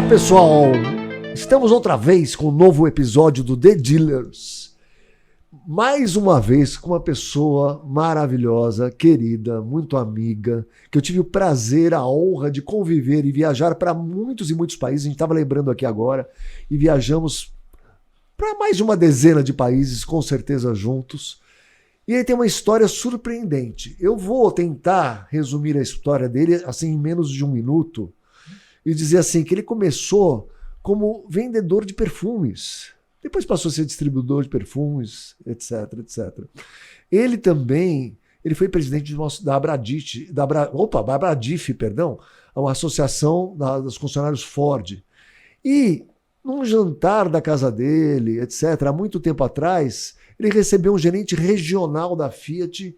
pessoal, estamos outra vez com um novo episódio do The Dealers. Mais uma vez com uma pessoa maravilhosa, querida, muito amiga, que eu tive o prazer, a honra de conviver e viajar para muitos e muitos países. A gente estava lembrando aqui agora e viajamos para mais de uma dezena de países, com certeza juntos. E ele tem uma história surpreendente. Eu vou tentar resumir a história dele assim em menos de um minuto e dizer assim que ele começou como vendedor de perfumes. Depois passou a ser distribuidor de perfumes, etc, etc. Ele também, ele foi presidente da Abradif, uma associação dos funcionários Ford. E num jantar da casa dele, etc, há muito tempo atrás, ele recebeu um gerente regional da Fiat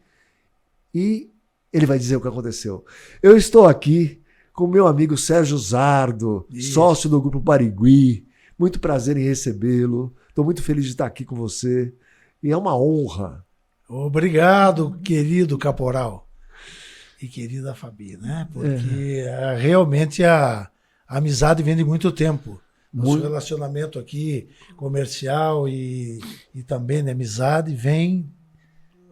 e ele vai dizer o que aconteceu. Eu estou aqui com o meu amigo Sérgio Zardo, sócio do Grupo Barigui. Muito prazer em recebê-lo. Estou muito feliz de estar aqui com você. E é uma honra. Obrigado, querido Caporal. E querida Fabi, né? Porque realmente a amizade vem de muito tempo. Nosso relacionamento aqui, comercial e também de amizade, vem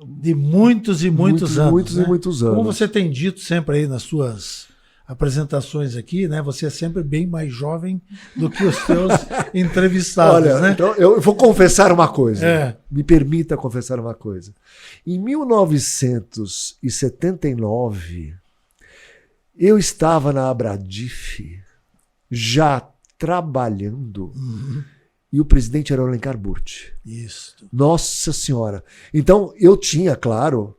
de muitos e muitos anos. Muitos né? e muitos anos. Como você tem dito sempre aí nas suas apresentações aqui, né? Você é sempre bem mais jovem do que os seus entrevistados. Olha, né? então eu vou confessar uma coisa. Me permita confessar uma coisa. Em 1979, eu estava na Abradif, já trabalhando, e o presidente era o Alencar Burti. Isso. Nossa Senhora. Então, eu tinha, claro,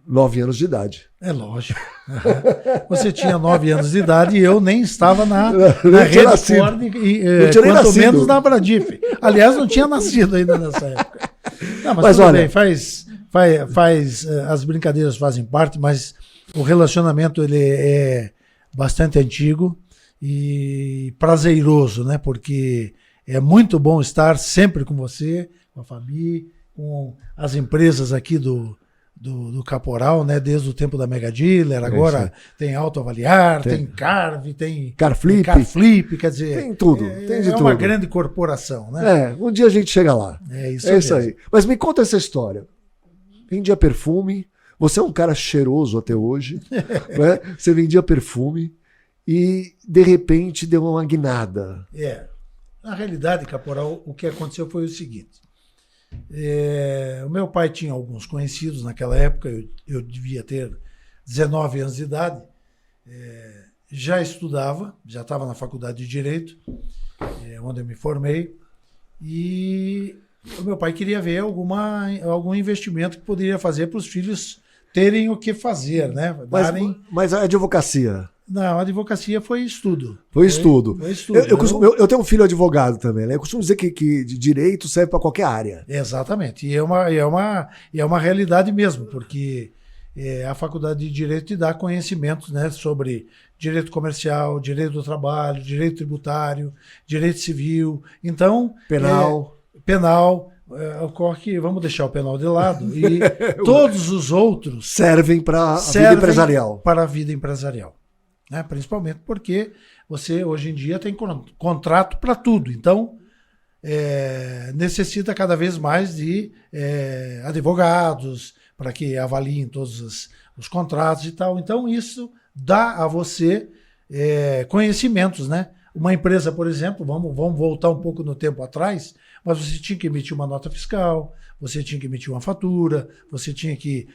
9 anos de idade. É lógico. Você tinha 9 anos de idade e eu nem estava na Rede Ford, quanto menos na Abradif. Aliás, não tinha nascido ainda nessa época. Não, mas tudo bem, as brincadeiras fazem parte, mas o relacionamento ele é bastante antigo e prazeroso, né? Porque é muito bom estar sempre com você, com a Fabi, com as empresas aqui do Caporal, né? Desde o tempo da Mega Dealer, agora tem Autoavaliar, tem Carve, tem Carflip, quer dizer... Tem tudo, tem de tudo. É uma grande corporação, né? Um dia a gente chega lá. É isso aí. Mas me conta essa história. Vendia perfume, você é um cara cheiroso até hoje, né? Você vendia perfume e, de repente, deu uma guinada. Na realidade, Caporal, o que aconteceu foi o seguinte. O meu pai tinha alguns conhecidos naquela época, eu devia ter 19 anos de idade, já estudava, já estava na faculdade de Direito, onde eu me formei, e o meu pai queria ver algum investimento que poderia fazer para os filhos terem o que fazer, né? Mas a advocacia... Não, a advocacia foi estudo. Foi estudo. Eu tenho um filho advogado também, né? Eu costumo dizer que direito serve para qualquer área. Exatamente. E é uma realidade mesmo, porque a faculdade de Direito te dá conhecimentos, né, sobre direito comercial, direito do trabalho, direito tributário, direito civil. Então... Penal. Ocorre que vamos deixar o penal de lado e todos os outros servem para a vida empresarial. Para a vida empresarial. Né? Principalmente porque você hoje em dia tem contrato para tudo, então necessita cada vez mais de advogados para que avaliem todos os contratos e tal. Então isso dá a você conhecimentos, né? Uma empresa, por exemplo, vamos voltar um pouco no tempo atrás, mas você tinha que emitir uma nota fiscal, você tinha que emitir uma fatura, você tinha que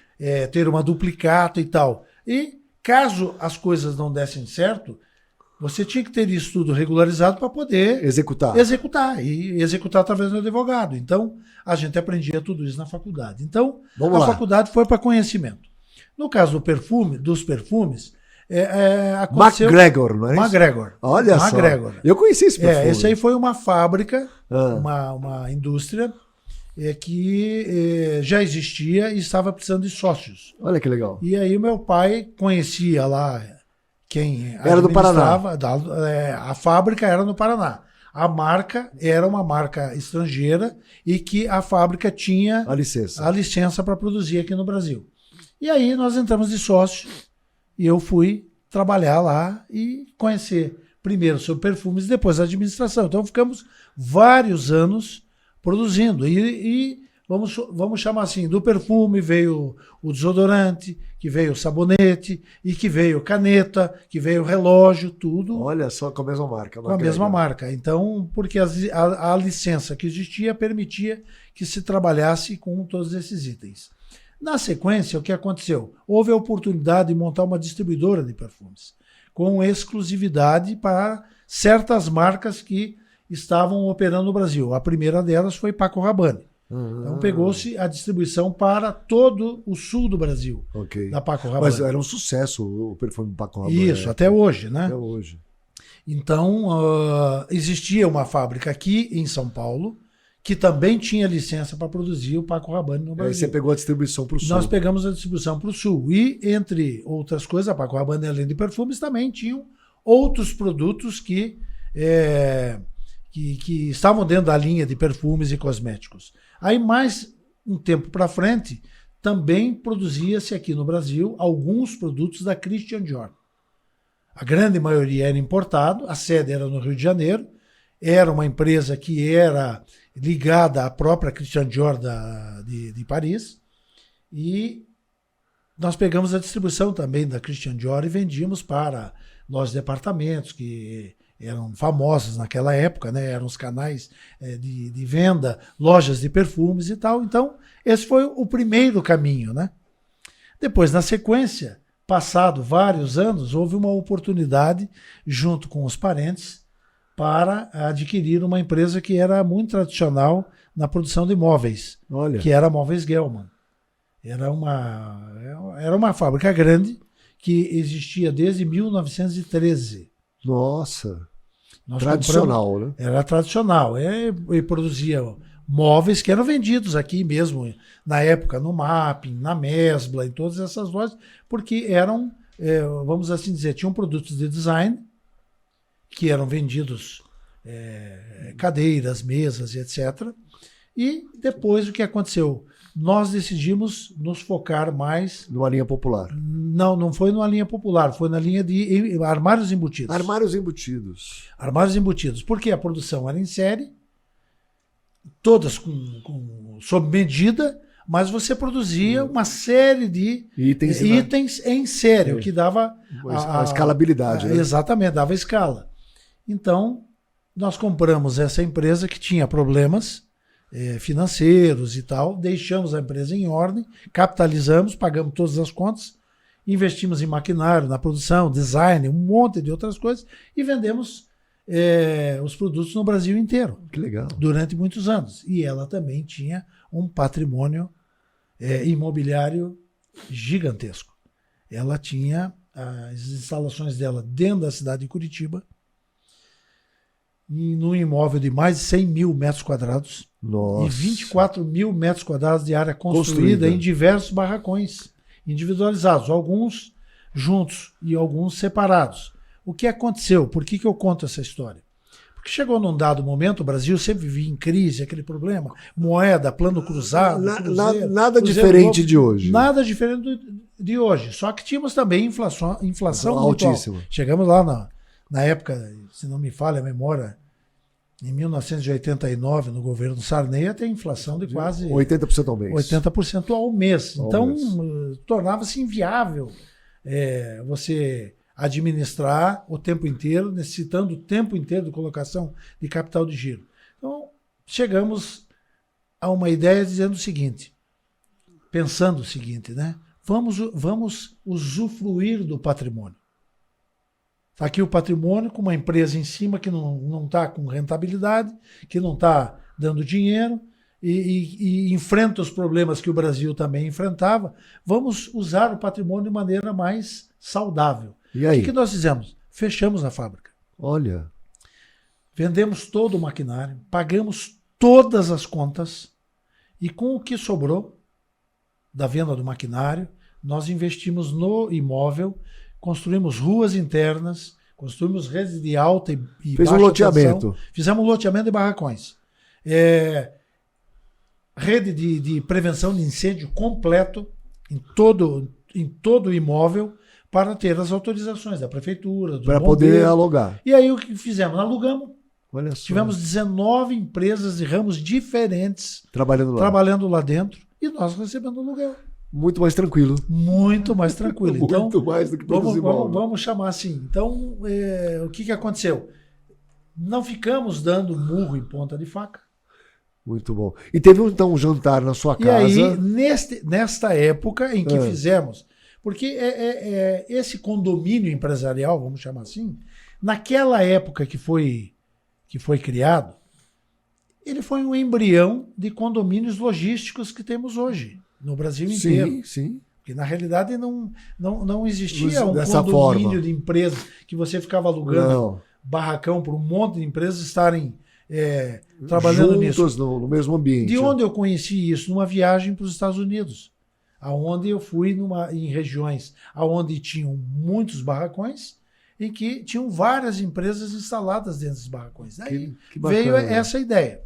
ter uma duplicata e tal. E caso as coisas não dessem certo, você tinha que ter isso tudo regularizado para poder executar através do advogado. Então, a gente aprendia tudo isso na faculdade. Então, faculdade foi para conhecimento. No caso dos perfumes, aconteceu... MacGregor, não é isso? MacGregor. Olha MacGregor. Só. Eu conheci esse perfume. Esse aí foi uma fábrica, uma indústria que já existia e estava precisando de sócios. Olha que legal. E aí o meu pai conhecia lá quem era do Paraná. A fábrica era no Paraná. A marca era uma marca estrangeira e que a fábrica tinha a licença para produzir aqui no Brasil. E aí nós entramos de sócio e eu fui trabalhar lá e conhecer primeiro sobre perfumes e depois administração. Então ficamos vários anos produzindo. E vamos chamar assim, do perfume veio o desodorante, que veio o sabonete, e que veio caneta, que veio o relógio, tudo. Olha só, com a mesma marca. Com a mesma marca. Então, porque a licença que existia permitia que se trabalhasse com todos esses itens. Na sequência, o que aconteceu? Houve a oportunidade de montar uma distribuidora de perfumes, com exclusividade para certas marcas que estavam operando no Brasil. A primeira delas foi Paco Rabanne. Então pegou-se a distribuição para todo o sul do Brasil, da Paco Rabanne. Mas era um sucesso o perfume Paco Rabanne. Isso, até hoje, né? Até hoje. Então, existia uma fábrica aqui em São Paulo, que também tinha licença para produzir o Paco Rabanne no Brasil. Aí você pegou a distribuição para o sul. Nós pegamos a distribuição para o sul. E, entre outras coisas, a Paco Rabanne, além de perfumes, também tinham outros produtos que estavam dentro da linha de perfumes e cosméticos. Aí, mais um tempo para frente, também produzia-se aqui no Brasil alguns produtos da Christian Dior. A grande maioria era importado, a sede era no Rio de Janeiro, era uma empresa que era ligada à própria Christian Dior de Paris, e nós pegamos a distribuição também da Christian Dior e vendíamos para lojas de departamentos, que eram famosos naquela época, né? Eram os canais de venda, lojas de perfumes e tal. Então, esse foi o primeiro caminho, né? Depois, na sequência, passado vários anos, houve uma oportunidade, junto com os parentes, para adquirir uma empresa que era muito tradicional na produção de móveis, que era a Móveis Gelman. Era uma fábrica grande que existia desde 1913. Nossa, tradicional, né? Era tradicional. E produzia móveis que eram vendidos aqui mesmo, na época, no Mapping, na Mesbla, em todas essas lojas, porque eram, vamos assim dizer, tinham produtos de design que eram vendidos, cadeiras, mesas, etc. E depois o que aconteceu? Nós decidimos nos focar mais... Numa linha popular. Não foi numa linha popular, foi na linha de armários embutidos. Armários embutidos. Armários embutidos, porque a produção era em série, todas sob medida, mas você produzia uma série de itens em série, o que dava... A escalabilidade. Né? Exatamente, dava escala. Então, nós compramos essa empresa que tinha problemas financeiros e tal, deixamos a empresa em ordem, capitalizamos, pagamos todas as contas, investimos em maquinário, na produção, design, um monte de outras coisas, e vendemos os produtos no Brasil inteiro. Que legal. Durante muitos anos. E ela também tinha um patrimônio imobiliário gigantesco. Ela tinha as instalações dela dentro da cidade de Curitiba, num imóvel de mais de 100 mil metros quadrados. Nossa. E 24 mil metros quadrados de área construída em diversos barracões individualizados, alguns juntos e alguns separados. O que aconteceu? Por que eu conto essa história? Porque chegou num dado momento, o Brasil sempre vivia em crise, aquele problema, moeda, plano cruzado, nada diferente de hoje. Nada diferente de hoje, só que tínhamos também inflação altíssima. Chegamos lá na época, se não me falha a memória, em 1989, no governo Sarney, até inflação de quase 80% ao mês. 80% ao mês. Então, tornava-se inviável você administrar o tempo inteiro, necessitando o tempo inteiro de colocação de capital de giro. Então, chegamos a uma ideia dizendo o seguinte, pensando o seguinte, né? Vamos usufruir do patrimônio. Está aqui o patrimônio com uma empresa em cima que não está com rentabilidade, que não está dando dinheiro e enfrenta os problemas que o Brasil também enfrentava. Vamos usar o patrimônio de maneira mais saudável. E aí? O que nós fizemos? Fechamos a fábrica. Olha. Vendemos todo o maquinário, pagamos todas as contas e com o que sobrou da venda do maquinário, nós investimos no imóvel, construímos ruas internas, construímos redes de alta e Fez baixa um loteamento. tensão, fizemos um loteamento de barracões. Rede de prevenção de incêndio completo em todo o imóvel, para ter as autorizações da prefeitura, do Para poder bombeiro. alugar. E aí o que fizemos? Alugamos. Olha só. Tivemos 19 empresas de ramos diferentes trabalhando lá. dentro e nós recebendo aluguel. Muito mais tranquilo. Muito mais tranquilo. Então, Muito mais do que produzir móvel. vamos chamar assim. Então, o que aconteceu? Não ficamos dando murro em ponta de faca. Muito bom. E teve então um jantar na sua casa. E aí, nesta época em que fizemos, porque esse condomínio empresarial, vamos chamar assim, naquela época que foi criado, ele foi um embrião de condomínios logísticos que temos hoje, no Brasil inteiro. Sim, sim. Porque, na realidade, não existia um dessa condomínio forma de empresas que você ficava alugando barracão para um monte de empresas estarem trabalhando nisso. Juntos no mesmo ambiente. De onde eu conheci isso? Numa viagem para os Estados Unidos, aonde eu fui em regiões aonde tinham muitos barracões, em que tinham várias empresas instaladas dentro dos barracões. Daí que bacana, veio essa ideia.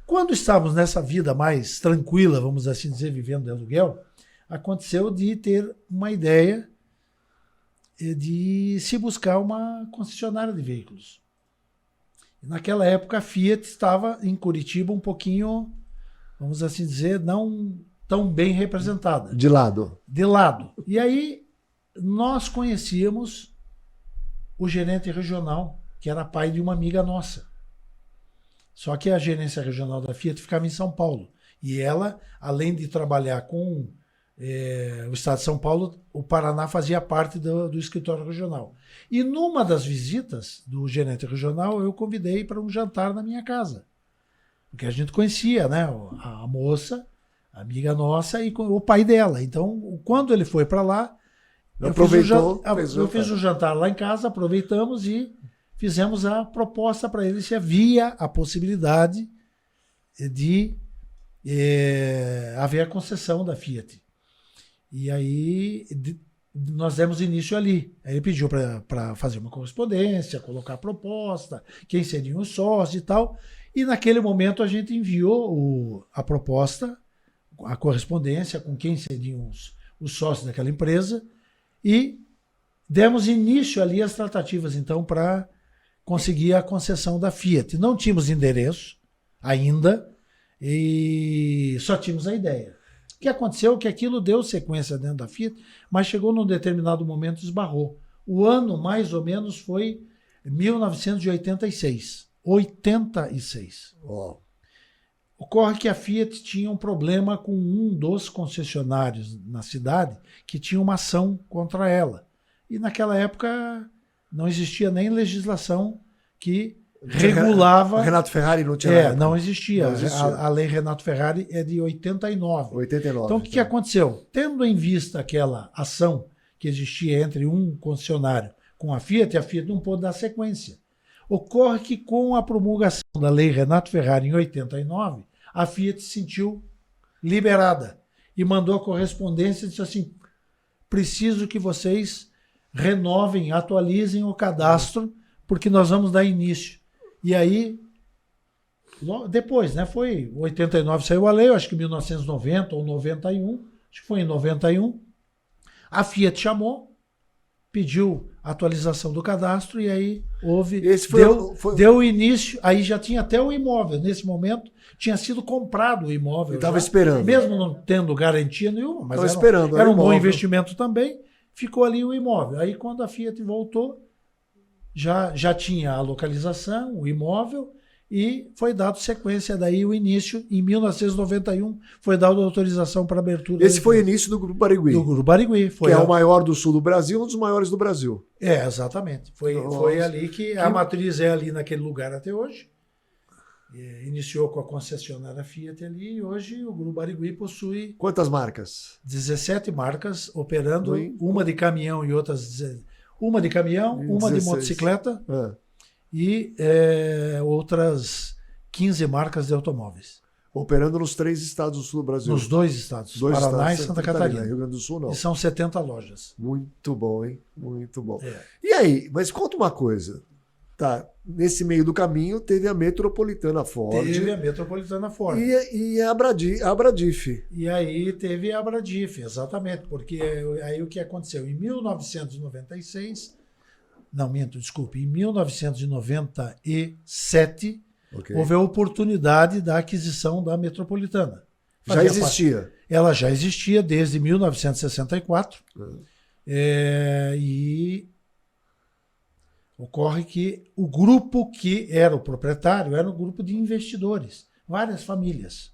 Quando estávamos nessa vida mais tranquila, vamos assim dizer, vivendo de aluguel, aconteceu de ter uma ideia de se buscar uma concessionária de veículos. Naquela época, a Fiat estava em Curitiba um pouquinho, vamos assim dizer, não tão bem representada. De lado. De lado. E aí, nós conhecíamos o gerente regional, que era pai de uma amiga nossa. Só que a gerência regional da Fiat ficava em São Paulo. E ela, além de trabalhar com o estado de São Paulo, o Paraná fazia parte do escritório regional. E numa das visitas do gerente regional, eu convidei para um jantar na minha casa. Porque a gente conhecia, né, a moça, a amiga nossa, e o pai dela. Então, quando ele foi para lá, eu fiz o jantar lá em casa, aproveitamos e fizemos a proposta para ele se havia a possibilidade de haver a concessão da Fiat. E aí nós demos início ali. Aí ele pediu para fazer uma correspondência, colocar a proposta, quem seriam os sócios e tal. E naquele momento a gente enviou a proposta, a correspondência com quem seriam os sócios daquela empresa e demos início ali às tratativas, então, para conseguir a concessão da Fiat. Não tínhamos endereço ainda e só tínhamos a ideia. O que aconteceu é que aquilo deu sequência dentro da Fiat, mas chegou num determinado momento e esbarrou. O ano, mais ou menos, foi 1986. 86. Oh. Ocorre que a Fiat tinha um problema com um dos concessionários na cidade que tinha uma ação contra ela. E naquela época não existia nem legislação que regulava... Renato Ferrari não tinha... não existia. A lei Renato Ferrari é de 89. 89. Então, o que aconteceu? Tendo em vista aquela ação que existia entre um concessionário com a Fiat não pôde dar sequência. Ocorre que com a promulgação da lei Renato Ferrari em 89, a Fiat se sentiu liberada e mandou a correspondência e disse assim, preciso que vocês renovem, atualizem o cadastro, porque nós vamos dar início. E aí, depois, né, foi 89 saiu a lei, acho que 1990 ou 91, acho que foi em 91, a Fiat chamou, pediu atualização do cadastro e aí houve, deu início, aí já tinha até o imóvel, nesse momento tinha sido comprado o imóvel. Estava esperando. Mesmo não tendo garantia nenhuma, mas era um bom investimento também, ficou ali o imóvel. Aí quando a Fiat voltou, já tinha a localização, o imóvel, e foi dado sequência daí o início, em 1991, foi dada a autorização para abertura. Esse foi o início do Grupo Barigui. Do Grupo Barigui. Que é o maior do sul do Brasil, um dos maiores do Brasil. Exatamente. Foi ali que a matriz é ali naquele lugar até hoje. Iniciou com a concessionária Fiat ali e hoje o Grupo Barigui possui... Quantas marcas? 17 marcas, operando uma de caminhão e outras... Uma de caminhão, uma 16. De motocicleta e outras 15 marcas de automóveis. Operando nos 3 estados do sul do Brasil. Nos 2 estados, Paraná e Santa Catarina. Rio Grande do Sul não. E são 70 lojas. Muito bom, hein? Muito bom. E aí, mas conta uma coisa. Tá. Nesse meio do caminho teve a Metropolitana Ford. Teve a Metropolitana Ford. E a Abradif. E aí teve a Abradif, exatamente, porque aí o que aconteceu? Em 1996, não, minto, desculpe, em 1997, houve a oportunidade da aquisição da Metropolitana. Já existia? Ela já existia desde 1964. E ocorre que o grupo que era o proprietário era um grupo de investidores, várias famílias,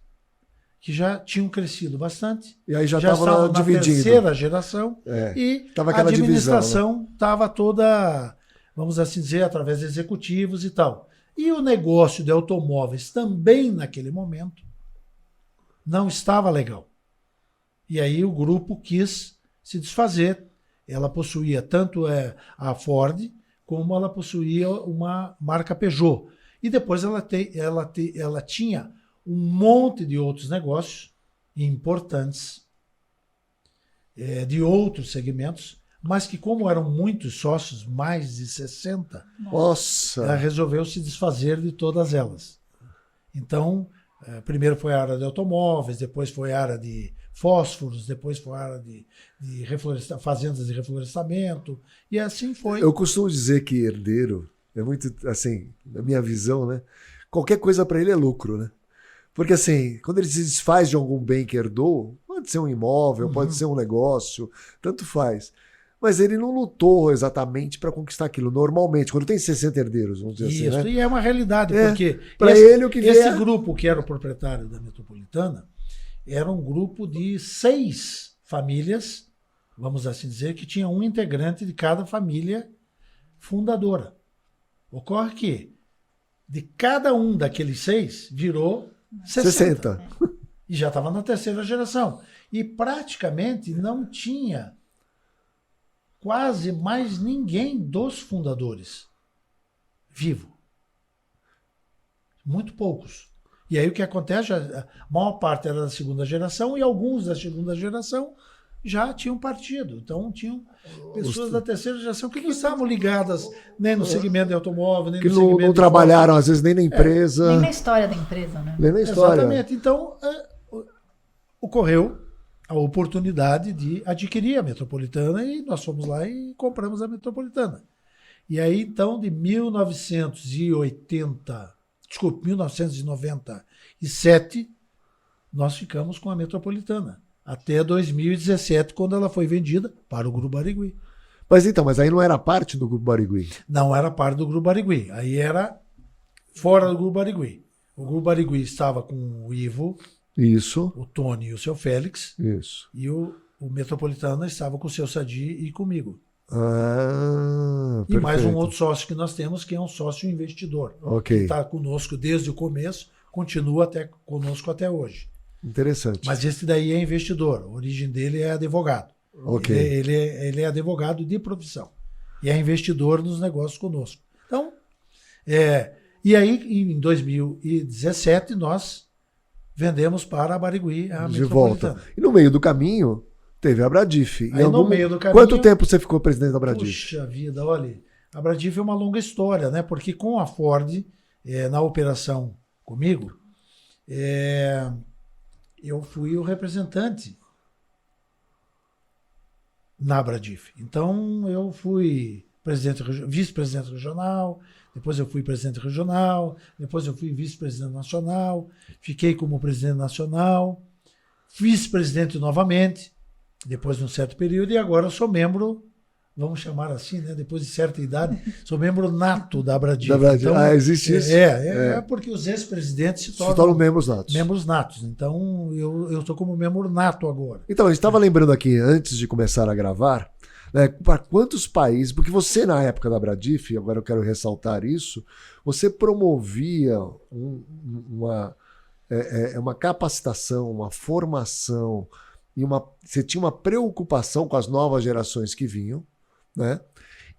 que já tinham crescido bastante. E aí já estavam na dividindo. terceira geração. E tava a administração estava toda, vamos assim dizer, através de executivos e tal. E o negócio de automóveis também, naquele momento, não estava legal. E aí o grupo quis se desfazer. Ela possuía tanto a Ford, como ela possuía uma marca Peugeot. E depois ela tinha um monte de outros negócios importantes, de outros segmentos, mas que, como eram muitos sócios, mais de 60, nossa, ela resolveu se desfazer de todas elas. Então, primeiro foi a área de automóveis, depois foi a área de fósforos, depois foi a área de fazendas de reflorestamento, e assim foi. Eu costumo dizer que herdeiro é muito, assim, na minha visão, né? Qualquer coisa para ele é lucro, né? Porque, assim, quando ele se desfaz de algum bem que herdou, pode ser um imóvel, pode ser um negócio, tanto faz. Mas ele não lutou exatamente para conquistar aquilo. Normalmente, quando tem 60 herdeiros, vamos dizer Isso, assim, né? E é uma realidade, porque para ele o que esse grupo que era o proprietário da Metropolitana era um grupo de 6 famílias, vamos assim dizer, que tinha um integrante de cada família fundadora. Ocorre que de cada um daqueles 6 virou 60. E já estava na terceira geração. E praticamente não tinha quase mais ninguém dos fundadores vivo. Muito poucos. E aí o que acontece, a maior parte era da segunda geração e alguns da segunda geração já tinham partido. Então tinham pessoas da terceira geração que não estavam ligadas nem no segmento de automóvel, nem que no segmento não trabalharam, às vezes, nem na empresa. Nem na história da empresa, né? Nem na história. Exatamente. Então, ocorreu a oportunidade de adquirir a Metropolitana e nós fomos lá e compramos a Metropolitana. E aí, então, de 1997, nós ficamos com a Metropolitana. Até 2017, quando ela foi vendida para o Grupo Barigui. Mas aí não era parte do Grupo Barigui? Não era parte do Grupo Barigui. Aí era fora do Grupo Barigui. O Grupo Barigui estava com o Ivo, isso, o Tony e o seu Félix. Isso. E o Metropolitana estava com o seu Sadi e comigo. E mais um outro sócio que nós temos, que é um sócio investidor. Ok. Que está conosco desde o começo, continua conosco até hoje. Interessante. Mas esse daí é investidor. A origem dele é advogado. Ok. Ele é advogado de profissão. E é investidor nos negócios conosco. Então, e aí, em 2017, nós vendemos para a Barigui a de volta. E no meio do caminho, teve a Abradif. No meio do caminho, quanto tempo você ficou presidente da Abradif? Puxa vida, olha. A Abradif é uma longa história, né? Porque com a Ford, na operação comigo, eu fui o representante na Abradif. Então, eu fui vice-presidente regional, depois eu fui presidente regional, depois eu fui vice-presidente nacional, fiquei como presidente nacional, vice-presidente novamente, depois de um certo período, e agora eu sou membro, vamos chamar assim, né? Depois de certa idade, sou membro nato da Abradif. Então, existe isso? Porque os ex-presidentes se tornam membros natos. Membros natos. Então, eu estou como membro nato agora. Então, a gente estava lembrando aqui, antes de começar a gravar, né, para quantos países, porque você, na época da Abradif, agora eu quero ressaltar isso, você promovia uma capacitação, uma formação, e você tinha uma preocupação com as novas gerações que vinham, né?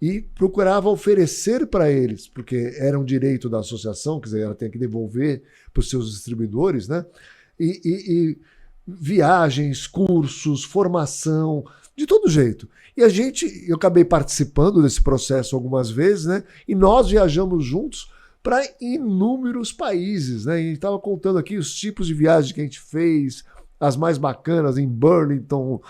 E procurava oferecer para eles, porque era um direito da associação, quer dizer, ela tem que devolver para os seus distribuidores, né? E viagens, cursos, formação, de todo jeito. E eu acabei participando desse processo algumas vezes, né? E nós viajamos juntos para inúmeros países, né? E estava contando aqui os tipos de viagens que a gente fez, as mais bacanas em Burlington,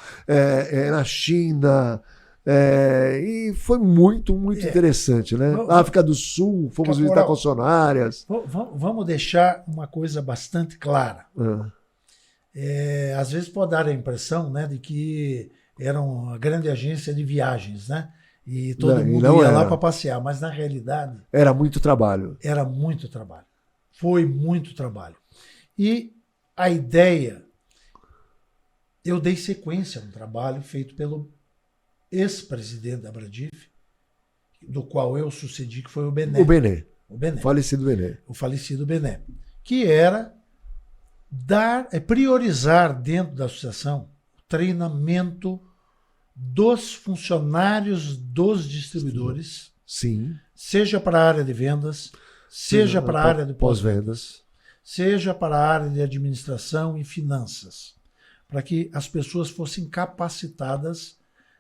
na China. E foi muito interessante, né? Na África do Sul, fomos visitar concessionárias. Vamos deixar uma coisa bastante clara. Às vezes pode dar a impressão, né, de que era uma grande agência de viagens, né? E todo mundo ia lá para passear, mas na realidade... Era muito trabalho. Era muito trabalho. Foi muito trabalho. E a ideia... Eu dei sequência a um trabalho feito pelo ex-presidente da Abradif, do qual eu sucedi, que foi o Bené. O Bené. O Falecido Bené. O falecido Bené. Que era priorizar dentro da associação o treinamento dos funcionários dos distribuidores, sim, seja para a área de vendas, seja para a área de pós-vendas, seja para a área de administração e finanças, para que as pessoas fossem capacitadas,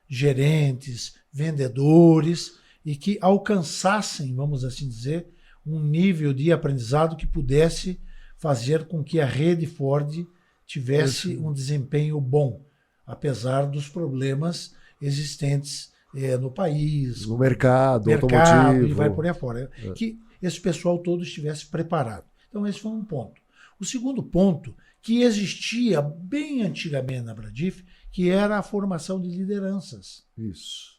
gerentes, vendedores, e que alcançassem, vamos assim dizer, um nível de aprendizado que pudesse fazer com que a rede Ford tivesse um desempenho bom, apesar dos problemas existentes no país, no mercado automotivo, e vai por aí fora. Que esse pessoal todo estivesse preparado. Então esse foi um ponto. O segundo ponto, que existia bem antigamente na Abradif, que era a formação de lideranças. Isso.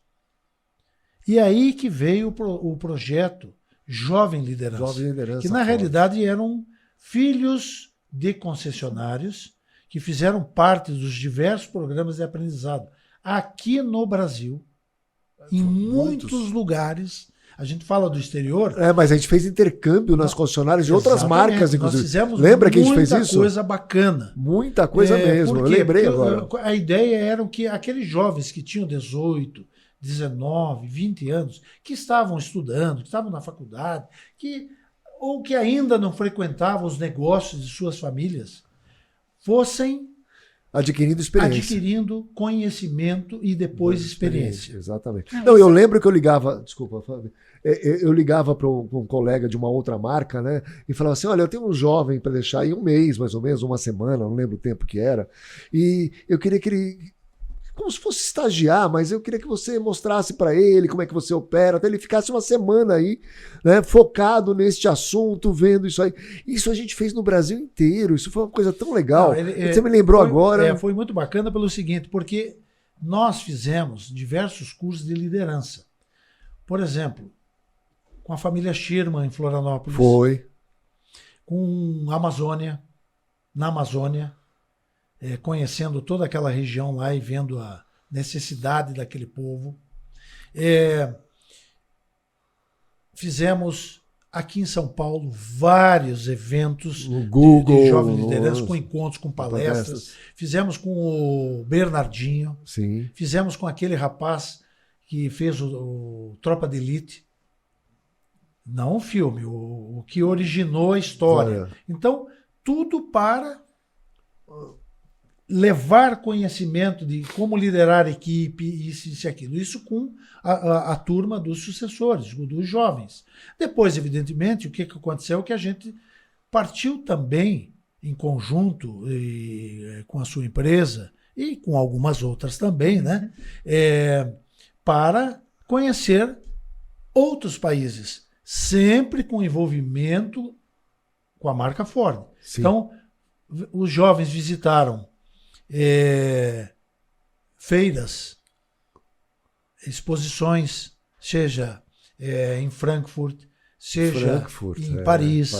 E aí que veio o projeto Jovem Liderança. Jovem Liderança, que na realidade eram filhos de concessionários que fizeram parte dos diversos programas de aprendizado. Aqui no Brasil, em muitos lugares, a gente fala do exterior. Mas a gente fez intercâmbio nas concessionárias de outras marcas, inclusive. Nós fizemos Lembra que a gente fez isso? Muita coisa bacana. Muita coisa mesmo, eu lembrei agora. A ideia era que aqueles jovens que tinham 18, 19, 20 anos, que estavam estudando, que estavam na faculdade, ou que ainda não frequentavam os negócios de suas famílias, fossem adquirindo conhecimento e depois experiência. Exatamente. Não, eu lembro que eu ligava, desculpa, Fábio, eu ligava para um colega de uma outra marca, né, e falava assim, olha, eu tenho um jovem para deixar aí um mês, mais ou menos, uma semana, não lembro o tempo que era, e eu queria que ele, como se fosse estagiar, mas eu queria que você mostrasse para ele como é que você opera, até ele ficasse uma semana aí, né, focado neste assunto, vendo isso aí. Isso a gente fez no Brasil inteiro, isso foi uma coisa tão legal. Você me lembrou agora. Foi muito bacana pelo seguinte, porque nós fizemos diversos cursos de liderança. Por exemplo, com a família Schirman em Florianópolis. Foi. Com a Amazônia, na Amazônia, conhecendo toda aquela região lá e vendo a necessidade daquele povo. Fizemos aqui em São Paulo vários eventos no Google, de jovem liderança, com encontros, com palestras. Fizemos com o Bernardinho. Sim. Fizemos com aquele rapaz que fez o Tropa de Elite. Não o filme, o que originou a história. Então, tudo para levar conhecimento de como liderar a equipe, isso e aquilo. Isso com a turma dos sucessores, dos jovens. Depois, evidentemente, o que aconteceu é que a gente partiu também em conjunto com a sua empresa e com algumas outras também, né? Para conhecer outros países, sempre com envolvimento com a marca Ford. Sim. Então, os jovens visitaram feiras, exposições, seja em Frankfurt, seja em Paris,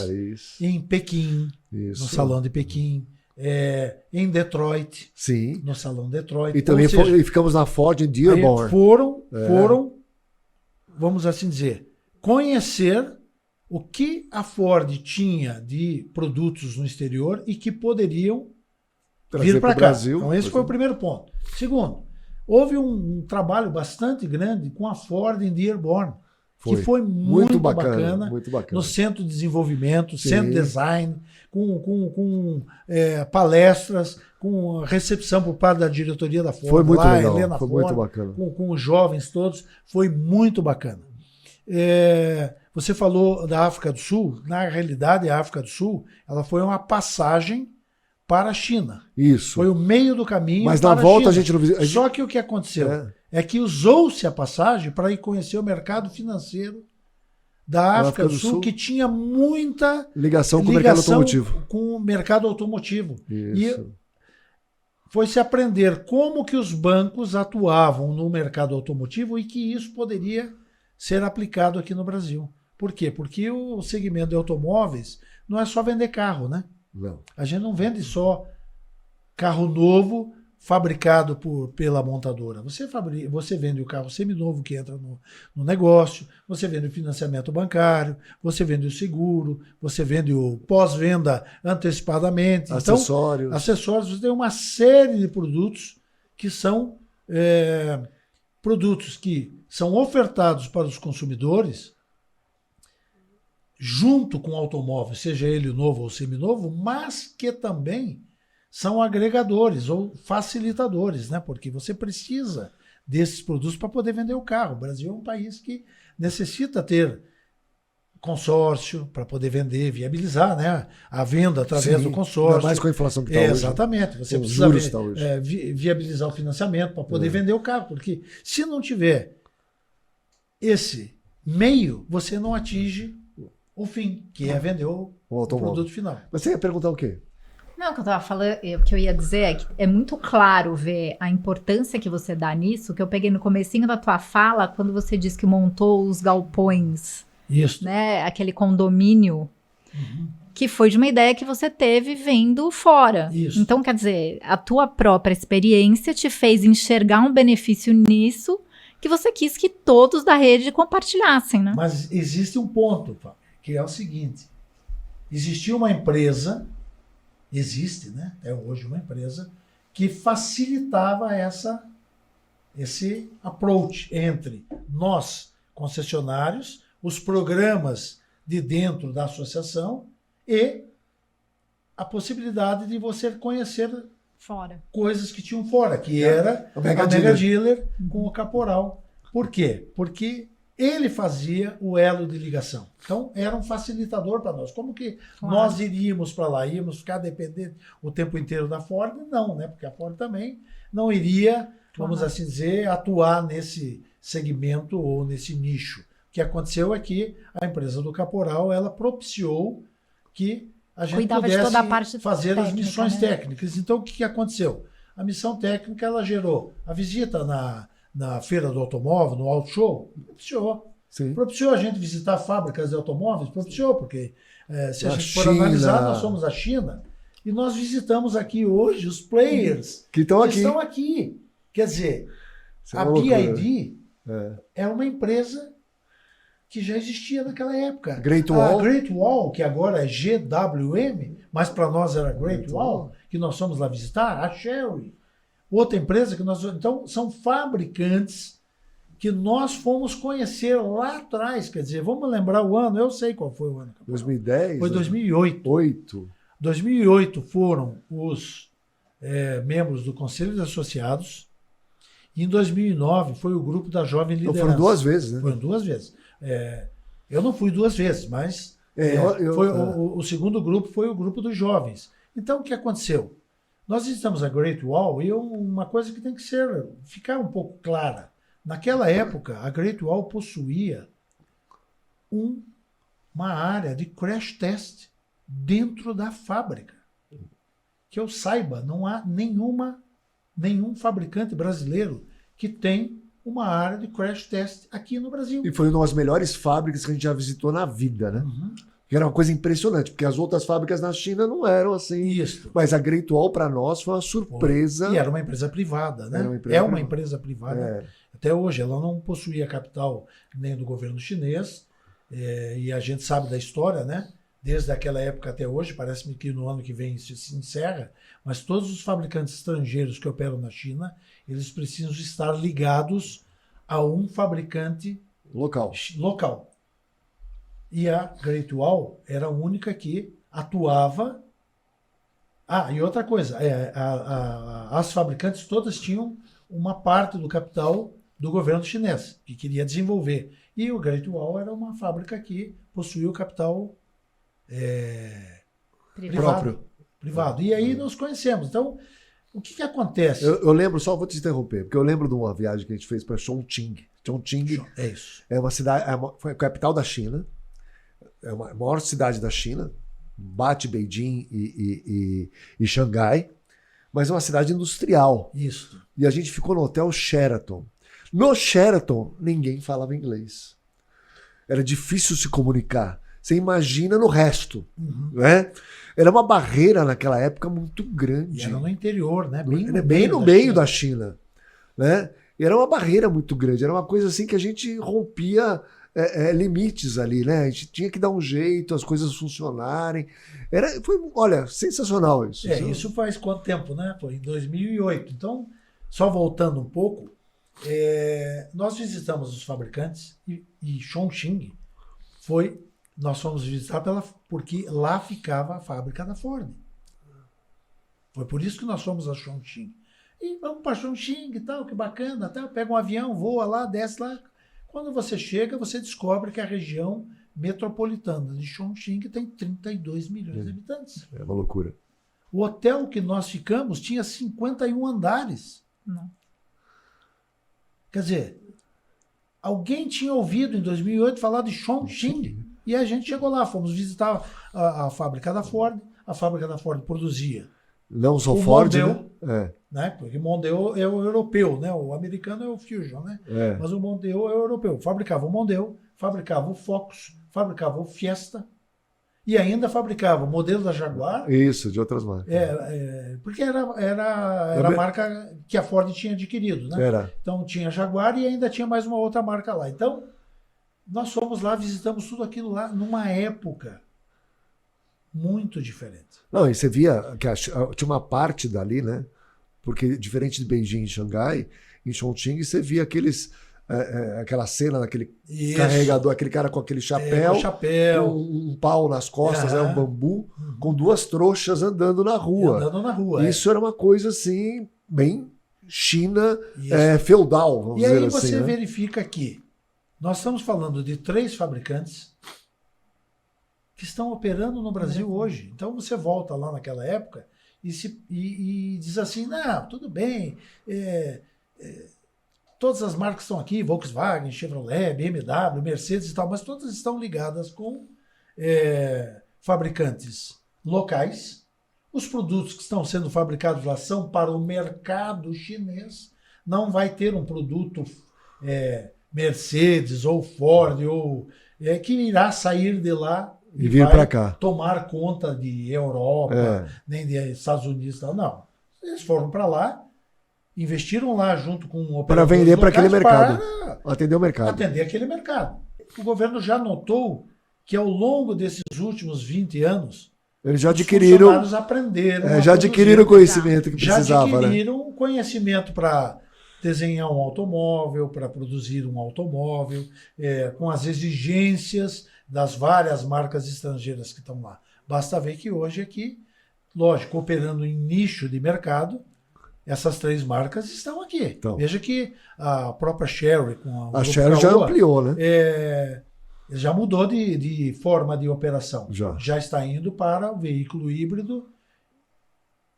em Pequim, no Salão de Pequim, em Detroit, sim, no Salão Detroit. E também ficamos na Ford em Dearborn. Foram, vamos assim dizer, conhecer o que a Ford tinha de produtos no exterior e que poderiam vir para cá. Brasil. Então esse foi o primeiro ponto. Segundo, houve um trabalho bastante grande com a Ford em Dearborn. que foi muito bacana, muito bacana. no Centro de Desenvolvimento, Sim. Centro de Design, com palestras, com recepção por parte da diretoria da Ford. Foi muito lá, legal, Helena foi Ford, muito bacana. com os jovens todos, foi muito bacana. Você falou da África do Sul. Na realidade, a África do Sul ela foi uma passagem para a China. Isso. Foi o meio do caminho. Mas para na volta a a gente não visitou. Só que o que aconteceu é que usou-se a passagem para ir conhecer o mercado financeiro da África do Sul, que tinha muita ligação com o mercado automotivo. Com o mercado automotivo. Isso. E foi se aprender como que os bancos atuavam no mercado automotivo e que isso poderia ser aplicado aqui no Brasil. Por quê? Porque o segmento de automóveis não é só vender carro, né? Não. A gente não vende só carro novo fabricado pela montadora. Você vende o carro seminovo que entra no negócio, você vende o financiamento bancário, você vende o seguro, você vende o pós-venda antecipadamente. Acessórios. Então, acessórios, você tem uma série de produtos que são produtos que são ofertados para os consumidores junto com o automóvel, seja ele novo ou seminovo, mas que também são agregadores ou facilitadores, né? Porque você precisa desses produtos para poder vender o carro. O Brasil é um país que necessita ter consórcio para poder vender, viabilizar, né, a venda através do consórcio. Ainda mais com a inflação que está hoje. Exatamente. Você precisa viabilizar o financiamento para poder vender o carro, porque se não tiver esse meio, você não atinge o fim, que é vender o produto final. Mas você ia perguntar o quê? Não, o que eu tava falando, o que eu ia dizer é que é muito claro ver a importância que você dá nisso, que eu peguei no comecinho da tua fala, quando você disse que montou os galpões, isso, né, aquele condomínio, que foi de uma ideia que você teve vendo fora. Isso. Então, quer dizer, a tua própria experiência te fez enxergar um benefício nisso, que você quis que todos da rede compartilhassem, né? Mas existe um ponto, que é o seguinte: existia uma empresa, existe, né, até hoje uma empresa, que facilitava esse approach entre nós, concessionários, os programas de dentro da associação e a possibilidade de você conhecer fora coisas que tinham fora, que era a Mega Dealer com o Caporal. Por quê? Porque ele fazia o elo de ligação. Então, era um facilitador para nós. Como que nós iríamos para lá? Íamos ficar dependendo o tempo inteiro da Ford? Não, né? Porque a Ford também não iria, vamos assim dizer, atuar nesse segmento ou nesse nicho. O que aconteceu é que a empresa do Caporal, ela propiciou que a gente pudesse toda a parte fazer técnica, as missões, né, técnicas. Então, o que aconteceu? A missão técnica, ela gerou a visita na feira do automóvel, no Auto Show, propiciou. Sim. Propiciou a gente visitar fábricas de automóveis, propiciou, porque se a gente for China. analisar, nós somos a China e nós visitamos aqui hoje os players que estão aqui. Quer dizer, a BYD é uma empresa que já existia naquela época. Great Wall. A Great Wall, que agora é GWM, mas para nós era Great Wall, que nós fomos lá visitar, a Chery. Outra empresa que nós... Então, são fabricantes que nós fomos conhecer lá atrás. Quer dizer, vamos lembrar o ano, eu sei qual foi o ano. 2010? Foi 2008. 2008 foram os membros do Conselho de Associados. E em 2009 foi o grupo da Jovem Liderança. Foram 2 vezes, né? Foram 2 vezes. Eu não fui 2 vezes, mas o segundo grupo foi o grupo dos jovens. Então, o que aconteceu? Nós visitamos a Great Wall e uma coisa que tem que ficar um pouco clara. Naquela época, a Great Wall possuía uma área de crash test dentro da fábrica. Que eu saiba, não há nenhum fabricante brasileiro que tem uma área de crash test aqui no Brasil. E foi uma das melhores fábricas que a gente já visitou na vida, né? Que era uma coisa impressionante, porque as outras fábricas na China não eram assim. Isso. Mas a Great Wall, para nós, foi uma surpresa. E era uma empresa privada, né? Uma empresa privada. Até hoje, ela não possuía capital nem do governo chinês, e a gente sabe da história, né? Desde aquela época até hoje, parece-me que no ano que vem isso se encerra, mas todos os fabricantes estrangeiros que operam na China, eles precisam estar ligados a um fabricante local. E a Great Wall era a única que atuava. E outra coisa, as fabricantes todas tinham uma parte do capital do governo chinês, que queria desenvolver. E o Great Wall era uma fábrica que possuía o capital privado. E aí nos conhecemos. Então, o que acontece? Eu lembro, só vou te interromper, porque eu lembro de uma viagem que a gente fez para Chongqing. Chongqing é uma cidade, foi a capital da China, é a maior cidade da China, bate Beijing e Xangai, mas é uma cidade industrial. Isso. E a gente ficou no hotel Sheraton. No Sheraton, ninguém falava inglês. Era difícil se comunicar. Você imagina no resto, né? Era uma barreira naquela época muito grande. E era no interior, né? Bem no meio da China, né? E era uma barreira muito grande. Era uma coisa assim que a gente rompia limites ali, né? A gente tinha que dar um jeito, as coisas funcionarem. Olha, sensacional isso. Isso faz quanto tempo, né? Foi em 2008. Então, só voltando um pouco, nós visitamos os fabricantes e Chongqing nós fomos visitar porque lá ficava a fábrica da Ford. Foi por isso que nós fomos a Chongqing. E vamos para Chongqing e tal, que bacana, tal. Pega um avião, voa lá, desce lá. Quando você chega, você descobre que a região metropolitana de Chongqing tem 32 milhões de habitantes. É uma loucura. O hotel que nós ficamos tinha 51 andares. Não. Quer dizer, alguém tinha ouvido em 2008 falar de Chongqing e a gente chegou lá, fomos visitar a fábrica da Ford. A fábrica da Ford produzia não só Ford, Mondeo, né? Porque o Mondeo é o europeu, né? O americano é o Fusion, né? Mas o Mondeo é o europeu. Fabricava o Mondeo, fabricava o Focus, fabricava o Fiesta e ainda fabricava o modelo da Jaguar. Isso, de outras marcas. Porque era a marca que a Ford tinha adquirido, né? Então tinha Jaguar e ainda tinha mais uma outra marca lá. Então, nós fomos lá, visitamos tudo aquilo lá numa época muito diferente. Não, e você via que tinha uma parte dali, né? Porque diferente de Beijing e Xangai, em Chongqing você via aquela cena daquele carregador, aquele cara com aquele chapéu, um pau nas costas, um bambu, com duas trouxas andando na rua. Isso era uma coisa assim, bem China feudal, vamos dizer assim. E aí você verifica que nós estamos falando de 3 fabricantes que estão operando no Brasil hoje. Então você volta lá naquela época e diz assim, não, tudo bem, todas as marcas estão aqui, Volkswagen, Chevrolet, BMW, Mercedes e tal, mas todas estão ligadas com fabricantes locais. Os produtos que estão sendo fabricados lá são para o mercado chinês. Não vai ter um produto Mercedes ou Ford que irá sair de lá e vir para cá, tomar conta de Europa, nem de Estados Unidos, não. Eles foram para lá, investiram lá junto com o para vender para aquele mercado, atender o mercado. Atender aquele mercado. O governo já notou que ao longo desses últimos 20 anos eles já adquiriram, os funcionários aprenderam, já adquiriram o conhecimento que precisava, já adquiriram conhecimento para desenhar um automóvel, para produzir um automóvel, com as exigências das várias marcas estrangeiras que estão lá. Basta ver que hoje aqui, lógico, operando em nicho de mercado, essas 3 marcas estão aqui. Então, veja que a própria Chery, com a Chery já ampliou, né? Já mudou de forma de operação. Já está indo para o veículo híbrido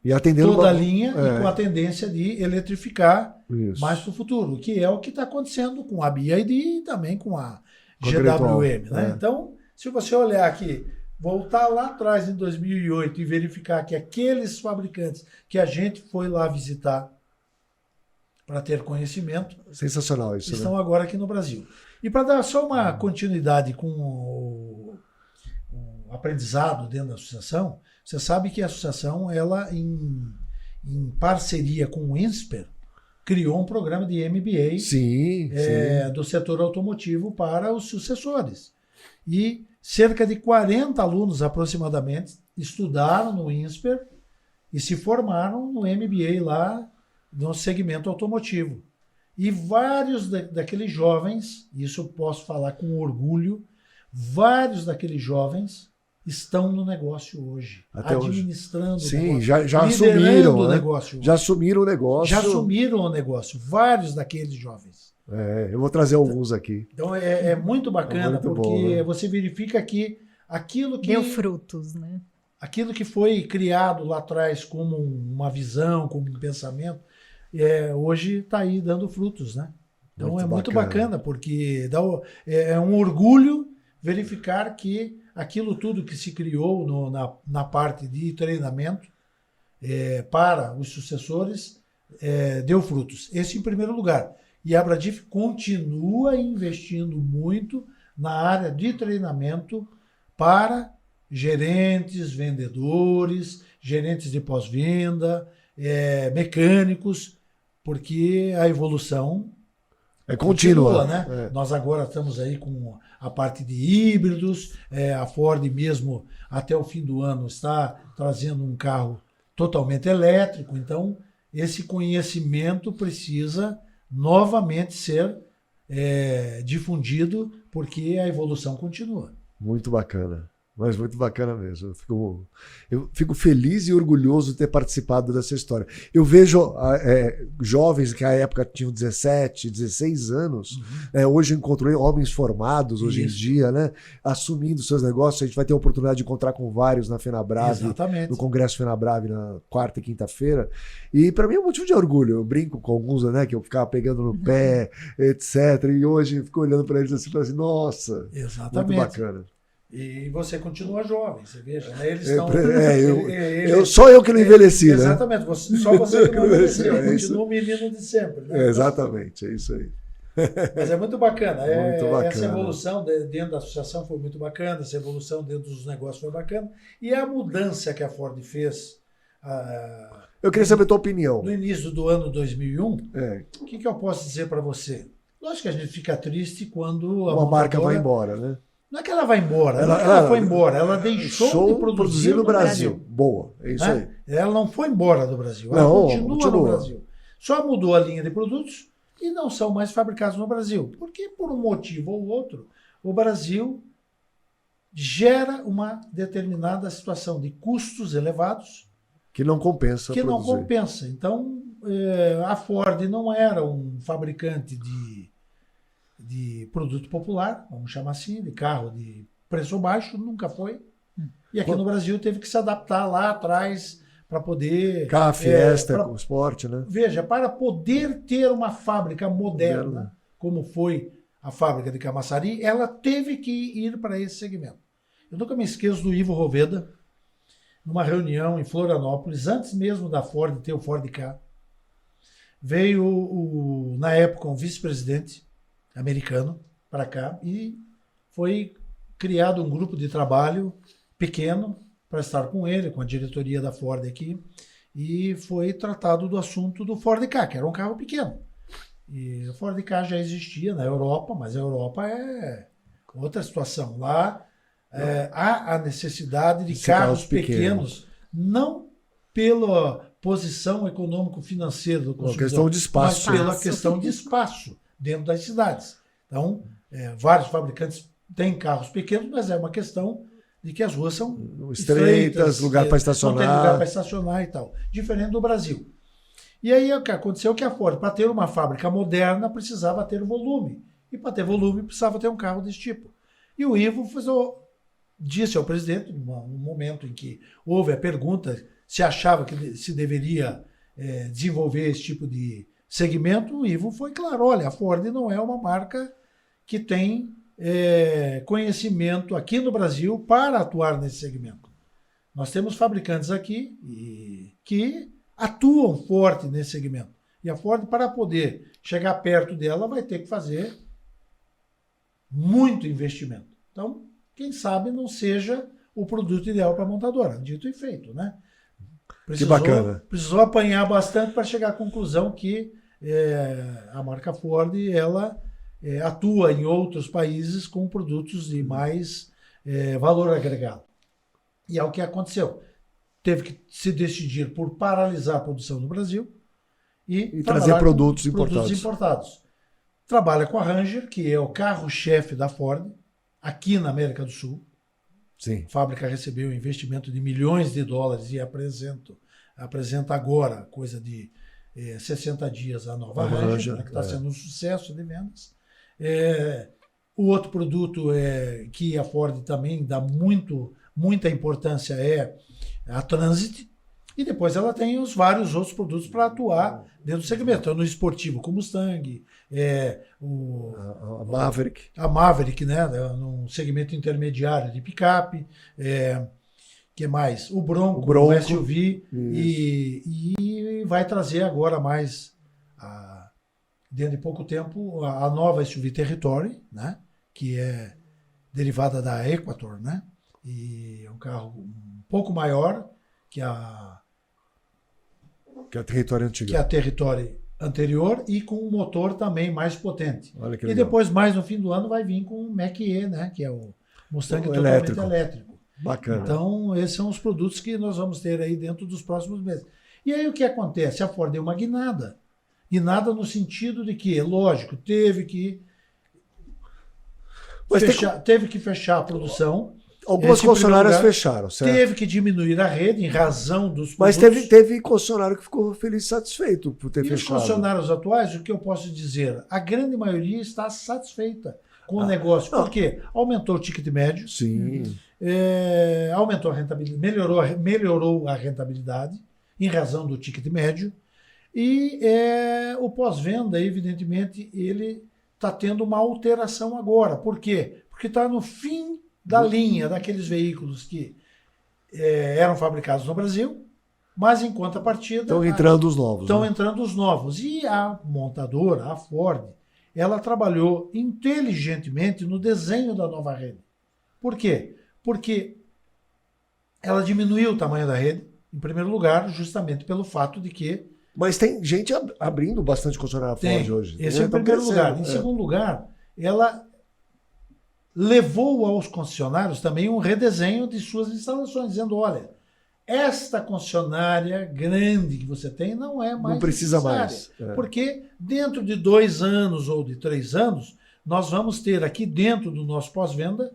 e atendendo toda a linha e com a tendência de eletrificar mais para o futuro, que é o que está acontecendo com a BYD e também com a GWM. Né? Então, se você olhar aqui, voltar lá atrás em 2008 e verificar que aqueles fabricantes que a gente foi lá visitar para ter conhecimento, sensacional isso, estão agora aqui no Brasil. E para dar só uma continuidade com o aprendizado dentro da associação, você sabe que a associação, ela em parceria com o INSPER, criou um programa de MBA do setor automotivo para os sucessores. E cerca de 40 alunos aproximadamente estudaram no INSPER e se formaram no MBA lá no segmento automotivo. E vários daqueles jovens, isso eu posso falar com orgulho, vários daqueles jovens estão no negócio hoje, Até administrando hoje. o Sim, negócio, já liderando assumiram, o né? negócio. Já assumiram o negócio. Já assumiram o negócio, vários daqueles jovens. Eu vou trazer alguns aqui. Então é muito bacana, muito porque bom, né? você verifica que aquilo que Deu frutos, né? aquilo que foi criado lá atrás como uma visão, como um pensamento, hoje está aí dando frutos, né? Então Muito muito bacana. bacana, porque é um orgulho verificar que aquilo tudo que se criou na parte de treinamento para os sucessores deu frutos. Esse em primeiro lugar. E a Bradif continua investindo muito na área de treinamento para gerentes, vendedores, gerentes de pós-venda, mecânicos, porque a evolução Contínua, né? Nós agora estamos aí com a parte de híbridos, a Ford mesmo até o fim do ano está trazendo um carro totalmente elétrico, então esse conhecimento precisa novamente ser difundido, porque a evolução continua. Muito bacana. Mas muito bacana mesmo. Eu fico feliz e orgulhoso de ter participado dessa história. Eu vejo jovens que à época tinham 17, 16 anos, hoje eu encontrei homens formados hoje em dia, né, assumindo seus negócios. A gente vai ter a oportunidade de encontrar com vários na FenaBrave, Exatamente. no Congresso FenaBrave, na quarta e quinta-feira. E para mim é um motivo de orgulho. Eu brinco com alguns, né, que eu ficava pegando no pé, etc. E hoje eu fico olhando para eles assim e falo assim, nossa, Exatamente. muito bacana. E você continua jovem, você veja, né? Eles estão. Só eu que não envelheci, né? Exatamente, só você que não envelheceu. Continua o menino de sempre. Né? Exatamente, é isso aí. Mas é muito bacana. Muito bacana. Essa evolução dentro da associação foi muito bacana, essa evolução dentro dos negócios foi bacana. E a mudança que a Ford fez. Eu queria saber a tua opinião. No início do ano 2001, o que eu posso dizer para você? Lógico que a gente fica triste quando uma marca vai embora, né? Não é que ela vai embora, ela foi embora, ela deixou de produzir no Brasil. Boa, é isso aí. Ela não foi embora do Brasil, ela continua no Brasil. Só mudou a linha de produtos e não são mais fabricados no Brasil. Porque por um motivo ou outro, o Brasil gera uma determinada situação de custos elevados que não compensa que produzir. não compensa. Então, a Ford não era um fabricante de produto popular, vamos chamar assim, de carro de preço baixo, nunca foi. E aqui no Brasil teve que se adaptar lá atrás para poder... Carro, Fiesta, com esporte, né? Veja, para poder ter uma fábrica moderna, como foi a fábrica de Camaçari, ela teve que ir para esse segmento. Eu nunca me esqueço do Ivo Roveda, numa reunião em Florianópolis, antes mesmo da Ford ter o Ford Ka. Veio, na época, um vice-presidente americano para cá e foi criado um grupo de trabalho pequeno para estar com ele, com a diretoria da Ford aqui, e foi tratado do assunto do Ford Ka, que era um carro pequeno. E o Ford Ka já existia na Europa, mas a Europa é outra situação. Lá há a necessidade de carros pequenos, não pela posição econômico-financeira do consumidor, questão de espaço, mas pela questão de espaço dentro das cidades. Então, vários fabricantes têm carros pequenos, mas é uma questão de que as ruas são estreitas, lugar para estacionar. Não tem lugar para estacionar e tal. Diferente do Brasil. E aí o que aconteceu é que a Ford, para ter uma fábrica moderna, precisava ter volume. E para ter volume, precisava ter um carro desse tipo. E o Ivo disse ao presidente, no momento em que houve a pergunta se achava que se deveria desenvolver esse tipo de segmento, o Ivo foi claro, olha, a Ford não é uma marca que tem conhecimento aqui no Brasil para atuar nesse segmento. Nós temos fabricantes aqui que atuam forte nesse segmento. E a Ford, para poder chegar perto dela, vai ter que fazer muito investimento. Então, quem sabe não seja o produto ideal para a montadora. Dito e feito, né? Que bacana. Precisou apanhar bastante para chegar à conclusão que a marca Ford ela atua em outros países com produtos de mais valor agregado. E é o que aconteceu. Teve que se decidir por paralisar a produção no Brasil E trabalhar trazer com produtos importados. Trabalha com a Ranger, que é o carro-chefe da Ford, aqui na América do Sul. Sim. A fábrica recebeu um investimento de milhões de dólares e apresenta agora, coisa de 60 dias, a nova Ranger, né, que está sendo um sucesso de vendas. O outro produto que a Ford também dá muita importância é a Transit. E depois ela tem os vários outros produtos para atuar dentro do segmento. Então, no esportivo, como o Mustang, a Maverick. A Maverick, né? Num segmento intermediário de picape. Que mais? O Bronco, o SUV. E vai trazer agora mais, dentro de pouco tempo, a nova SUV Territory, né? Que é derivada da Equator, né? E é um carro um pouco maior que a Territory anterior e com um motor também mais potente. Olha que e legal. Depois, mais no fim do ano, vai vir com o Mach-E, né? Que é o Mustang totalmente elétrico. Bacana. Então, esses são os produtos que nós vamos ter aí dentro dos próximos meses. E aí o que acontece? A Ford deu uma guinada. Guinada no sentido de que, lógico, teve que fechar a produção. Algumas concessionárias fecharam, certo? Teve que diminuir a rede em razão dos produtos. Mas teve concessionário que ficou feliz e satisfeito por ter fechado. E os concessionários atuais, o que eu posso dizer? A grande maioria está satisfeita com o negócio. Por quê? Aumentou o ticket médio. Sim. Aumentou a rentabilidade, melhorou a rentabilidade em razão do ticket médio. E o pós-venda, evidentemente, ele está tendo uma alteração agora. Por quê? Porque está no fim da linha daqueles veículos que eram fabricados no Brasil, mas em contrapartida... Estão entrando os novos. Estão entrando os novos. E a montadora, a Ford, ela trabalhou inteligentemente no desenho da nova rede. Por quê? Porque ela diminuiu o tamanho da rede, em primeiro lugar, justamente pelo fato de que... Mas tem gente abrindo bastante concessionária Ford hoje. Esse é o primeiro lugar. Em segundo lugar, ela levou aos concessionários também um redesenho de suas instalações, dizendo, olha, esta concessionária grande que você tem não é mais não precisa necessária, mais. Porque dentro de 2 anos ou de 3 anos, nós vamos ter aqui dentro do nosso pós-venda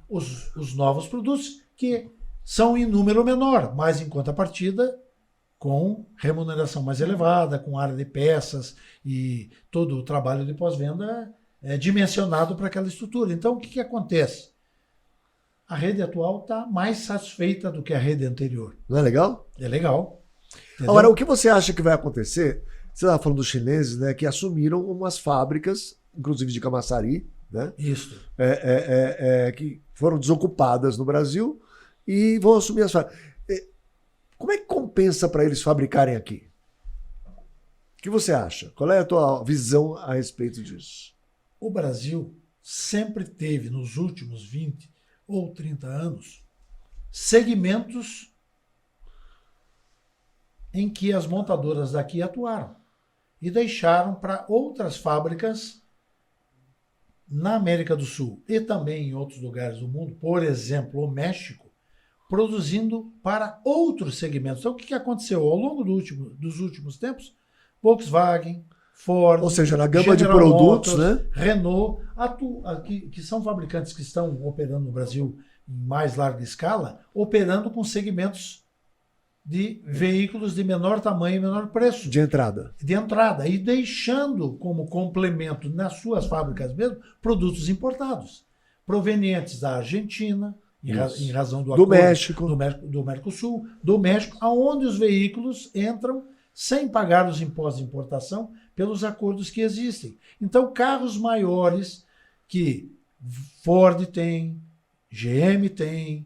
os novos produtos que são em número menor, mas em contrapartida com remuneração mais elevada, com área de peças e todo o trabalho de pós-venda dimensionado para aquela estrutura. Então, o que acontece? A rede atual está mais satisfeita do que a rede anterior. Não é legal? É legal. Entendeu? Agora, o que você acha que vai acontecer? Você estava falando dos chineses, né, que assumiram umas fábricas, inclusive de Camaçari, né? Isso. Que foram desocupadas no Brasil e vão assumir as fábricas. Como é que compensa para eles fabricarem aqui? O que você acha? Qual é a tua visão a respeito disso? O Brasil sempre teve, nos últimos 20 ou 30 anos, segmentos em que as montadoras daqui atuaram e deixaram para outras fábricas na América do Sul e também em outros lugares do mundo, por exemplo, o México, produzindo para outros segmentos. Então, o que aconteceu? Ao longo dos últimos tempos, Volkswagen, Ford, ou seja, na gama General de produtos, Motors, né? Renault, que são fabricantes que estão operando no Brasil em mais larga escala, operando com segmentos de veículos de menor tamanho e menor preço. De entrada. E deixando como complemento nas suas fábricas mesmo produtos importados, provenientes da Argentina, em razão do acordo do Mercosul, do México, aonde os veículos entram sem pagar os impostos de importação pelos acordos que existem. Então, carros maiores que Ford tem, GM tem,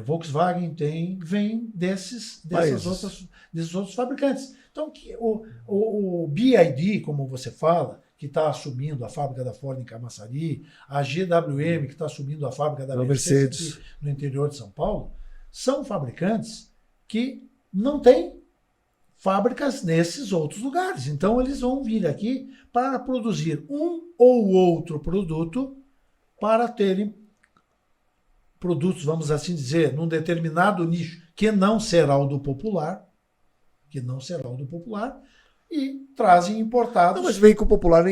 Volkswagen tem, vêm desses outros fabricantes. Então, o BYD, como você fala, que está assumindo a fábrica da Ford em Camaçari, a GWM, que está assumindo a fábrica da Mercedes no interior de São Paulo, são fabricantes que não têm fábricas nesses outros lugares. Então, eles vão vir aqui para produzir um ou outro produto para terem produtos, vamos assim dizer, num determinado nicho, que não será o do popular, e trazem importados. Não, mas veículo popular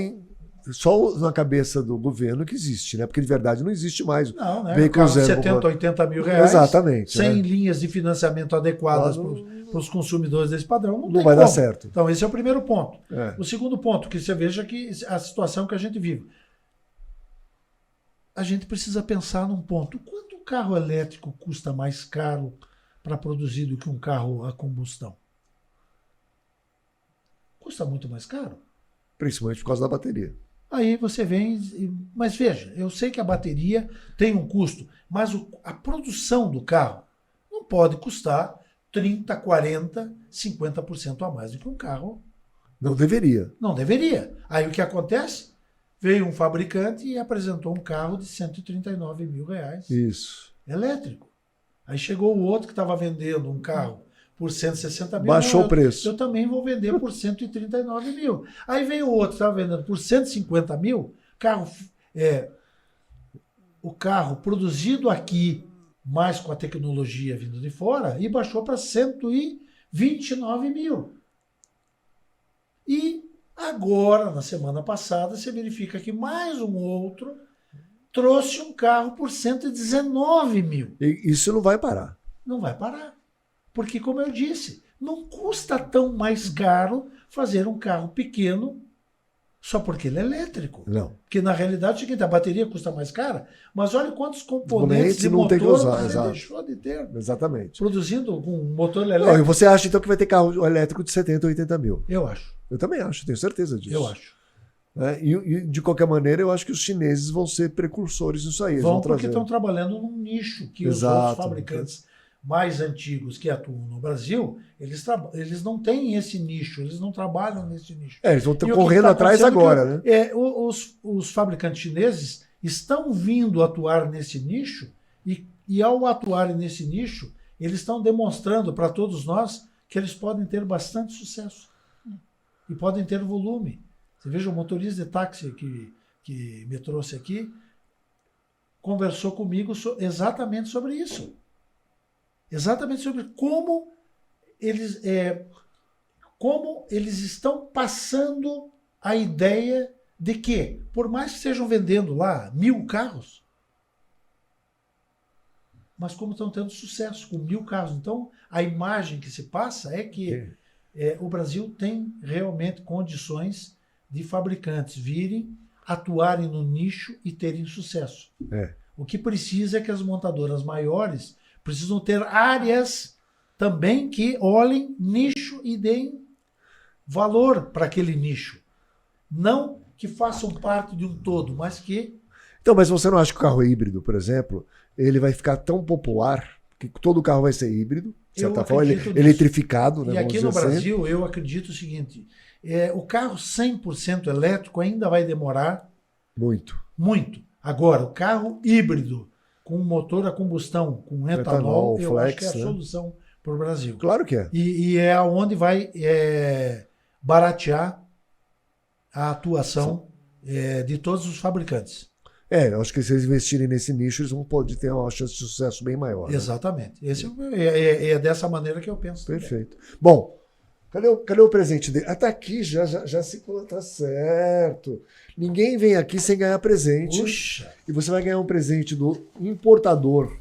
só na cabeça do governo que existe, né? Porque de verdade não existe mais. Não, né? Veículo Carro de zero 70, popular. 80 mil reais. Exatamente. Sem né? linhas de financiamento adequadas para os consumidores desse padrão. Não tem vai dar como. certo. Então, esse é o primeiro ponto. É. O segundo ponto, que você veja que a situação que a gente vive. A gente precisa pensar num ponto. Quanto um carro elétrico custa mais caro para produzir do que um carro a combustão? Custa muito mais caro. Principalmente por causa da bateria. Aí você vem, mas veja, eu sei que a bateria tem um custo, mas a produção do carro não pode custar 30, 40, 50% a mais do que um carro. Não deveria. Não deveria. Aí o que acontece? Veio um fabricante e apresentou um carro de 139 mil reais Isso. elétrico. Aí chegou o outro que estava vendendo um carro por 160 mil. Baixou o preço. Eu também vou vender por 139 mil. Aí veio o outro que estava vendendo por 150 mil, o carro produzido aqui, mas com a tecnologia vindo de fora, e baixou para 129 mil. E agora, na semana passada, você verifica que mais um outro trouxe um carro por 119 mil. E isso não vai parar. Não vai parar. Porque, como eu disse, não custa tão mais caro fazer um carro pequeno só porque ele é elétrico. Não. Porque, na realidade, é o seguinte, a bateria custa mais cara, mas olha quantos componentes de não motor tem que usar, você exato. deixou de ter. Exatamente. Produzindo um motor Não, elétrico, e você acha então que vai ter carro elétrico de 70, 80 mil? eu acho. Eu também acho, tenho certeza disso. Eu acho. Né? E, de qualquer maneira, eu acho que os chineses vão ser precursores nisso aí. Eles Vão vão porque trazer. estão trabalhando num nicho que os Exato. outros fabricantes mais antigos que atuam no Brasil, eles não têm esse nicho, eles não trabalham nesse nicho. Eles vão E o que correndo tá atrás acontecendo agora, que, né? os fabricantes chineses estão vindo atuar nesse nicho e ao atuarem nesse nicho, eles estão demonstrando para todos nós que eles podem ter bastante sucesso e podem ter volume. Você veja, o motorista de táxi que me trouxe aqui conversou comigo exatamente sobre isso. Exatamente sobre como eles estão passando a ideia de que, por mais que estejam vendendo lá 1000 carros, mas como estão tendo sucesso com 1000 carros. Então, a imagem que se passa é que o Brasil tem realmente condições de fabricantes virem, atuarem no nicho e terem sucesso. O que precisa é que as montadoras maiores precisam ter áreas também que olhem nicho e deem valor para aquele nicho. Não que façam parte de um todo, mas que... Então, mas você não acha que o carro híbrido, por exemplo, ele vai ficar tão popular que todo carro vai ser híbrido, de certa forma, eletrificado, né? E aqui no Brasil, eu acredito o seguinte, o carro 100% elétrico ainda vai demorar muito. Agora, o carro híbrido, com motor a combustão, com etanol, eu acho que é a solução para o Brasil. Claro que é. E é onde vai baratear a atuação de todos os fabricantes. Eu acho que se eles investirem nesse nicho, eles vão poder ter uma chance de sucesso bem maior. Exatamente. Né? É dessa maneira que eu penso. Perfeito. Também. Bom, cadê o presente dele? Tá aqui, já se tá certo. Ninguém vem aqui sem ganhar presente. Puxa. E você vai ganhar um presente do importador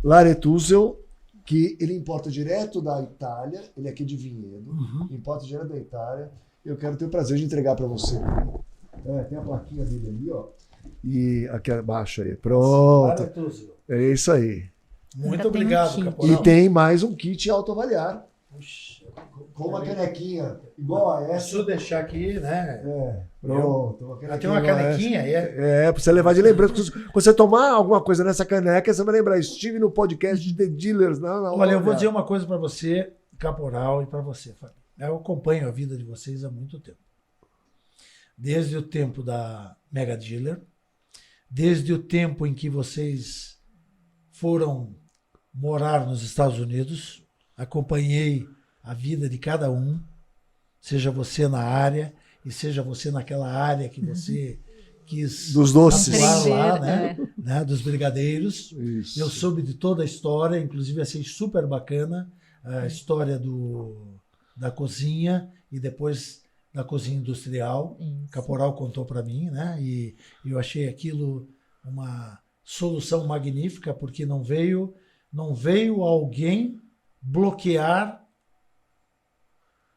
Larethuzel, que ele importa direto da Itália. Ele é aqui de Vinhedo. Importa direto da Itália. Eu quero ter o prazer de entregar para você. Tem a plaquinha dele ali, ó. E aqui abaixo aí. Pronto. Larethuzel. É isso aí. Muito obrigado, Caporal. E tem mais um kit autoavaliar. Puxa. Com uma canequinha igual a essa. Se eu deixar aqui, né? Pronto. Tem uma canequinha, pra você levar de lembrança. Quando você tomar alguma coisa nessa caneca, você vai lembrar. Estive no podcast de The Dealers. Olha, eu vou dizer uma coisa para você, Caporal, e para você, Fábio. Eu acompanho a vida de vocês há muito tempo. Desde o tempo da Mega Dealer, desde o tempo em que vocês foram morar nos Estados Unidos, acompanhei a vida de cada um, seja você na área e seja você naquela área que você quis dos doces lá, né? Dos brigadeiros. Isso. Eu soube de toda a história, inclusive achei super bacana a história do da cozinha e depois da cozinha industrial. Isso. Caporal contou para mim, né? E eu achei aquilo uma solução magnífica, porque não veio alguém bloquear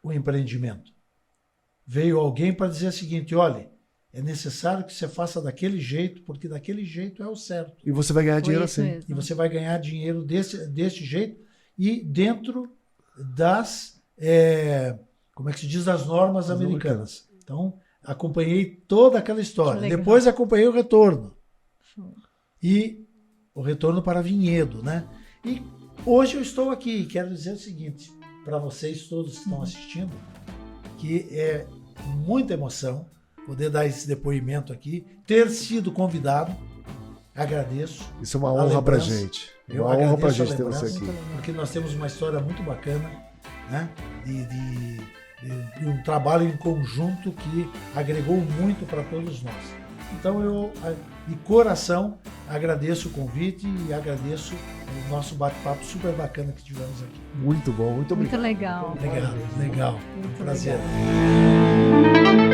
o empreendimento. Veio alguém para dizer o seguinte: olha, é necessário que você faça daquele jeito, porque daquele jeito é o certo. E você vai ganhar Foi dinheiro isso assim. mesmo. E você vai ganhar dinheiro desse jeito e dentro das, como é que se diz, das normas As americanas. Então, acompanhei toda aquela história. Que legal. Depois acompanhei o retorno. Show. E o retorno para Vinhedo, né? E hoje eu estou aqui e quero dizer o seguinte, para vocês todos que estão assistindo, que é muita emoção poder dar esse depoimento aqui, ter sido convidado, agradeço. Isso é uma A honra pra lembrança. gente. Eu Uma honra pra agradeço a gente ter você lembrança, aqui. porque nós temos uma história muito bacana, né? De um trabalho em conjunto que agregou muito para todos nós. Então eu, de coração, agradeço o convite e agradeço o nosso bate-papo super bacana que tivemos aqui. Muito bom, muito Muito obrigado. legal. Legal. Muito Prazer. legal.